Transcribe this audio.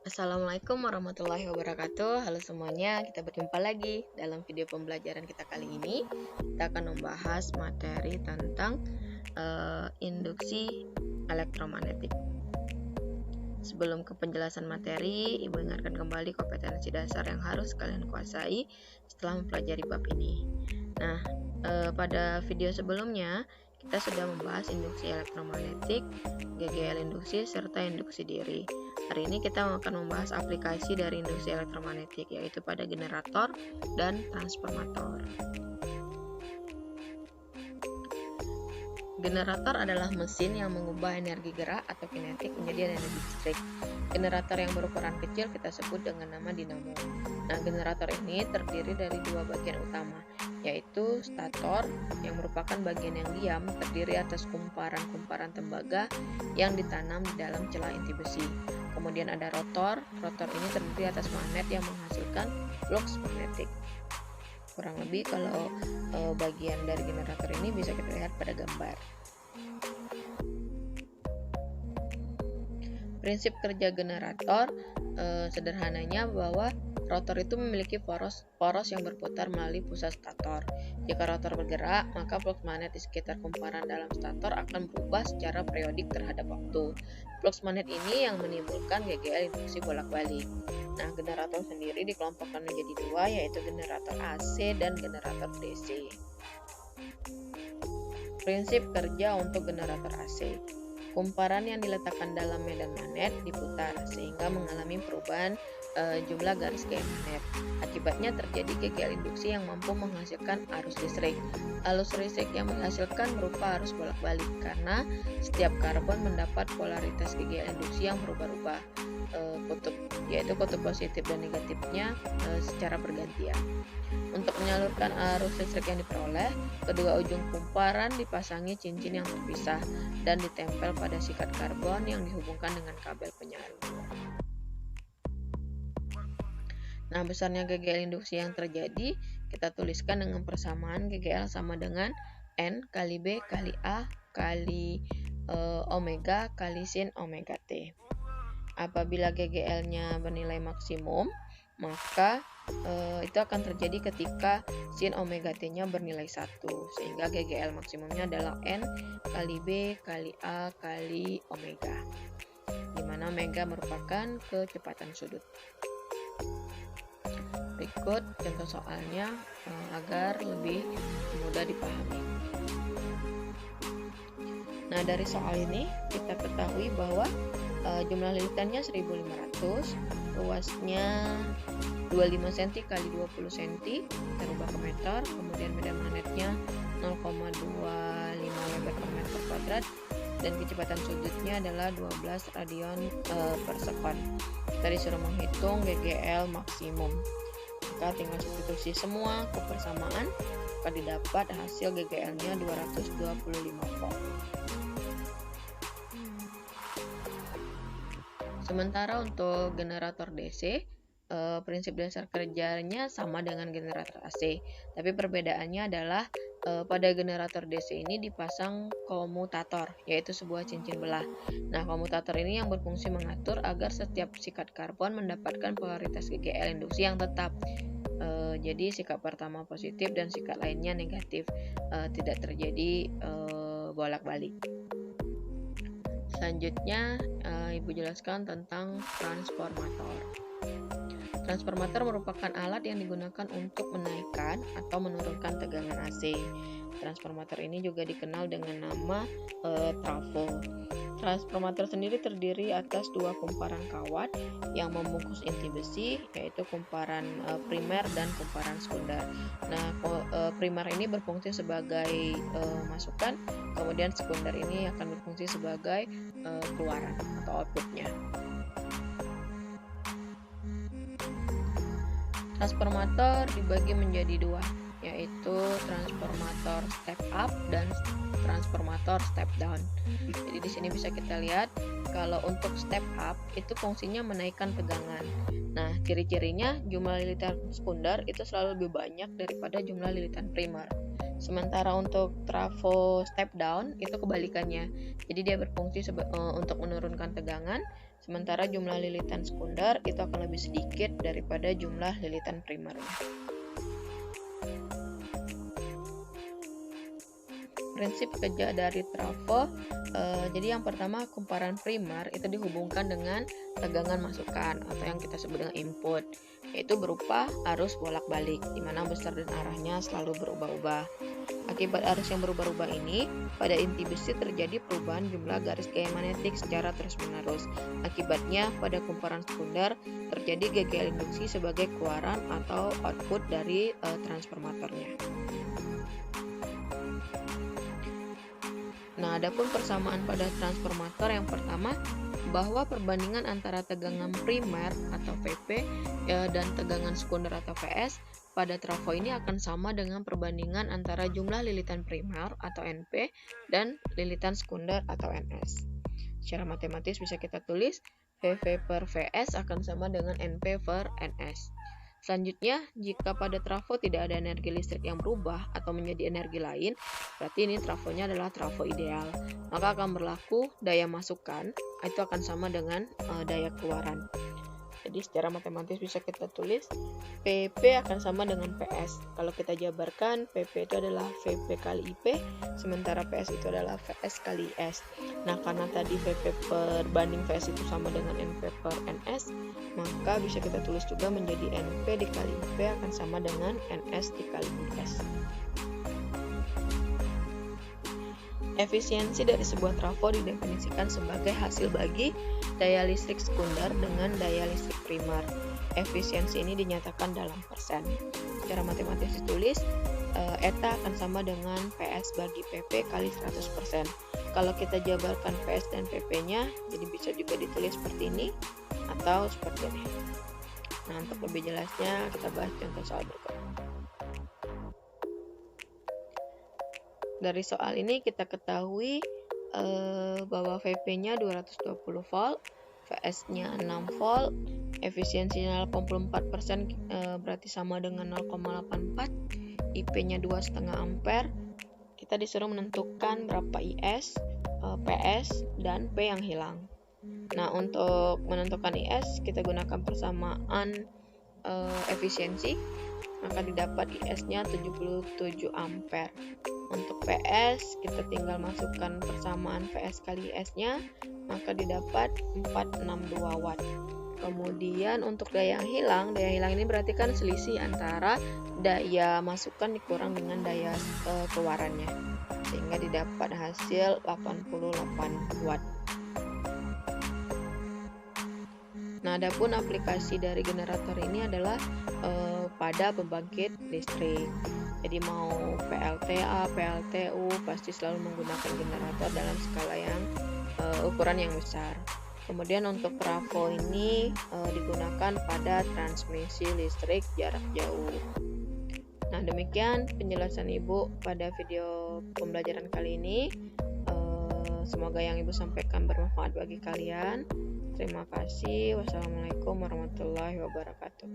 Assalamualaikum warahmatullahi wabarakatuh. Halo semuanya, kita berjumpa lagi dalam video pembelajaran kita kali ini. Kita akan membahas materi tentang induksi elektromagnetik. Sebelum ke penjelasan materi, Ibu ingatkan kembali kompetensi dasar yang harus kalian kuasai setelah mempelajari bab ini. Nah, pada video sebelumnya kita sudah membahas induksi elektromagnetik, GGL induksi, serta induksi diri. Hari ini kita akan membahas aplikasi dari induksi elektromagnetik, yaitu pada generator dan transformator. Generator adalah mesin yang mengubah energi gerak atau kinetik menjadi energi listrik. Generator yang berukuran kecil kita sebut dengan nama dinamo. Nah, generator ini terdiri dari dua bagian utama, yaitu stator yang merupakan bagian yang diam terdiri atas kumparan-kumparan tembaga yang ditanam di dalam celah inti besi. Kemudian ada rotor. Rotor ini terdiri atas magnet yang menghasilkan flux magnetik. Kurang lebih kalau bagian dari generator ini bisa kita lihat pada gambar. Prinsip kerja generator sederhananya bahwa rotor itu memiliki poros yang berputar melalui pusat stator. Jika rotor bergerak, maka flux magnet di sekitar kumparan dalam stator akan berubah secara periodik terhadap waktu. Flux magnet ini yang menimbulkan GGL induksi bolak-balik. Nah, generator sendiri dikelompokkan menjadi dua, yaitu generator AC dan generator DC. Prinsip kerja untuk generator AC. Kumparan yang diletakkan dalam medan magnet diputar sehingga mengalami perubahan jumlah garis gaya magnet. Akibatnya terjadi GGL induksi yang mampu menghasilkan arus listrik. Arus listrik yang menghasilkan berupa arus bolak-balik karena setiap karbon mendapat polaritas GGL induksi yang berubah-ubah, yaitu kutub positif dan negatifnya secara bergantian. Untuk menyalurkan arus listrik yang diperoleh, kedua ujung kumparan dipasangi cincin yang terpisah dan ditempel pada sikat karbon yang dihubungkan dengan kabel penyalur. Nah, besarnya GGL induksi yang terjadi kita tuliskan dengan persamaan GGL sama dengan N kali B kali A kali omega kali sin omega T. Apabila GGL-nya bernilai maksimum, maka itu akan terjadi ketika sin omega T-nya bernilai 1, sehingga GGL maksimumnya adalah N kali B kali A kali omega, di mana omega merupakan kecepatan sudut. Berikut contoh soalnya agar lebih mudah dipahami. Nah, dari soal ini kita ketahui bahwa jumlah lilitannya 1500, luasnya 25 cm kali 20 cm, kita rubah ke meter, kemudian medan magnetnya 0,25 weber per meter kuadrat, dan kecepatan sudutnya adalah 12 radian per sekon. Kita disuruh menghitung GGL maksimum. Maka tinggal substitusi semua ke persamaan, maka didapat hasil GGL-nya 225 volt. Sementara untuk generator DC, prinsip dasar kerjanya sama dengan generator AC, tapi perbedaannya adalah pada generator DC ini dipasang komutator, yaitu sebuah cincin belah. Nah, komutator ini yang berfungsi mengatur agar setiap sikat karbon mendapatkan polaritas GGL induksi yang tetap. Jadi sikat pertama positif dan sikat lainnya negatif, tidak terjadi bolak-balik. Selanjutnya, Ibu jelaskan tentang transformator. Transformator merupakan alat yang digunakan untuk menaikkan atau menurunkan tegangan AC. Transformator ini juga dikenal dengan nama trafo. Transformator sendiri terdiri atas dua kumparan kawat yang membungkus inti besi, yaitu kumparan primer dan kumparan sekunder. Nah, primer ini berfungsi sebagai masukan, kemudian sekunder ini akan berfungsi sebagai keluaran atau outputnya. Transformator dibagi menjadi dua, yaitu transformator step up dan transformator step down. Jadi di sini bisa kita lihat kalau untuk step up itu fungsinya menaikkan tegangan. Nah, ciri-cirinya jumlah lilitan sekunder itu selalu lebih banyak daripada jumlah lilitan primer. Sementara untuk trafo step down itu kebalikannya. Jadi dia berfungsi untuk menurunkan tegangan, Sementara jumlah lilitan sekunder itu akan lebih sedikit daripada jumlah lilitan primernya. Prinsip kerja dari trafo, jadi yang pertama kumparan primer itu dihubungkan dengan tegangan masukan atau yang kita sebut dengan input, yaitu berupa arus bolak-balik di mana besar dan arahnya selalu berubah-ubah. Akibat arus yang berubah-ubah ini, pada inti besi terjadi perubahan jumlah garis gaya magnetik secara terus-menerus. Akibatnya, pada kumparan sekunder terjadi GGL induksi sebagai keluaran atau output dari transformatornya. Nah, adapun persamaan pada transformator yang pertama, bahwa perbandingan antara tegangan primer atau VP dan tegangan sekunder atau VS pada trafo ini akan sama dengan perbandingan antara jumlah lilitan primer atau NP dan lilitan sekunder atau NS. Secara matematis bisa kita tulis VV per VS akan sama dengan NP per NS. Selanjutnya, jika pada trafo tidak ada energi listrik yang berubah atau menjadi energi lain, berarti ini trafonya adalah trafo ideal. Maka akan berlaku daya masukan, itu akan sama dengan daya keluaran. Jadi secara matematis bisa kita tulis PP akan sama dengan PS. Kalau kita jabarkan, PP itu adalah VP kali IP, sementara PS itu adalah VS kali S. Nah, karena tadi VP per banding VS itu sama dengan NP per NS, maka bisa kita tulis juga menjadi NP dikali IP akan sama dengan NS dikali IS. Efisiensi dari sebuah trafo didefinisikan sebagai hasil bagi daya listrik sekunder dengan daya listrik primer. Efisiensi ini dinyatakan dalam persen. Secara matematis ditulis, eta akan sama dengan PS bagi PP kali 100%. Kalau kita jabarkan PS dan PP-nya, jadi bisa juga ditulis seperti ini atau seperti ini. Nah, untuk lebih jelasnya kita bahas contoh soal berikut. Dari soal ini kita ketahui bahwa VP-nya 220 volt, VS-nya 6 volt, efisiensinya 84%, berarti sama dengan 0,84, IP-nya 2,5 ampere. Kita disuruh menentukan berapa IS, PS, dan P yang hilang. Nah, untuk menentukan IS kita gunakan persamaan efisiensi, maka didapat IS-nya 77 ampere. Untuk PS kita tinggal masukkan persamaan VS kali IS-nya, maka didapat 462 watt. Kemudian untuk daya hilang ini berarti kan selisih antara daya masukan dikurang dengan daya keluarannya, sehingga didapat hasil 88 watt. Nah, adapun aplikasi dari generator ini adalah pada pembangkit listrik. Jadi mau PLTA, PLTU pasti selalu menggunakan generator dalam skala yang ukuran yang besar. Kemudian untuk trafo ini digunakan pada transmisi listrik jarak jauh. Nah, demikian penjelasan Ibu pada video pembelajaran kali ini. Semoga yang Ibu sampaikan bermanfaat bagi kalian. Terima kasih. Wassalamualaikum warahmatullahi wabarakatuh.